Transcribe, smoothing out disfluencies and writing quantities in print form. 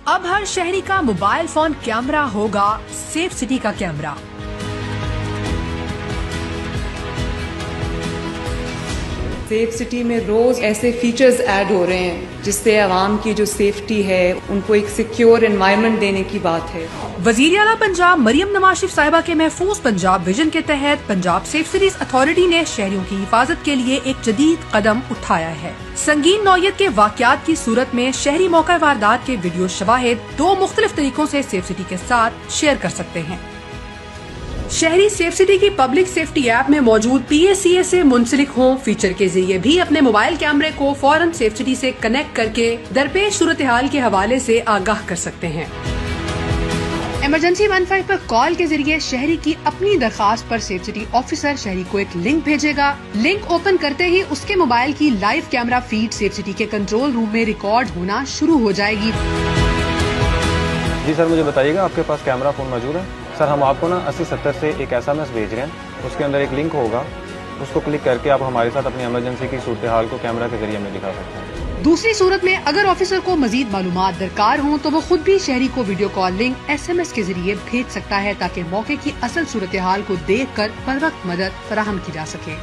اب ہر شہری کا موبائل فون کیمرہ ہوگا سیف سٹی کا کیمرہ۔ سیف سٹی میں روز ایسے فیچرز ایڈ ہو رہے ہیں جس سے عوام کی جو سیفٹی ہے ان کو ایک سیکیور انوائرمنٹ دینے کی بات ہے۔ وزیر اعلیٰ پنجاب مریم نواز شریف صاحبہ کے محفوظ پنجاب ویژن کے تحت پنجاب سیف سٹیز اتھارٹی نے شہریوں کی حفاظت کے لیے ایک جدید قدم اٹھایا ہے۔ سنگین نوعیت کے واقعات کی صورت میں شہری موقع واردات کے ویڈیو شواہد 2 مختلف طریقوں سے سیف سٹی کے ساتھ شیئر کر سکتے ہیں۔ شہری سیف سٹی کی پبلک سیفٹی ایپ میں موجود PSCA سے منسلک ہوں فیچر کے ذریعے بھی اپنے موبائل کیمرے کو فوراً سیف سٹی سے کنیکٹ کر کے درپیش صورتحال کے حوالے سے آگاہ کر سکتے ہیں۔ ایمرجنسی 15 پر کال کے ذریعے شہری کی اپنی درخواست پر سیف سٹی آفیسر شہری کو ایک لنک بھیجے گا۔ لنک اوپن کرتے ہی اس کے موبائل کی live camera feed safe city کے کنٹرول روم میں ریکارڈ ہونا شروع ہو جائے گی۔ جی سر، مجھے بتائیے گا آپ کے پاس کیمرہ فون موجود ہے؟ سر ہم آپ کو 8070 سے ایک SMS بھیج رہے ہیں، اس کے اندر ایک لنک ہوگا، اس کو کلک کر کے آپ ہمارے ساتھ اپنی ایمرجنسی کی صورتحال کو کیمرہ کے ذریعے ہمیں دکھا سکتے ہیں۔ دوسری صورت میں اگر آفیسر کو مزید معلومات درکار ہوں تو وہ خود بھی شہری کو ویڈیو کال لنک SMS کے ذریعے بھیج سکتا ہے تاکہ موقع کی اصل صورتحال کو دیکھ کر بروقت مدد فراہم کی جا سکے۔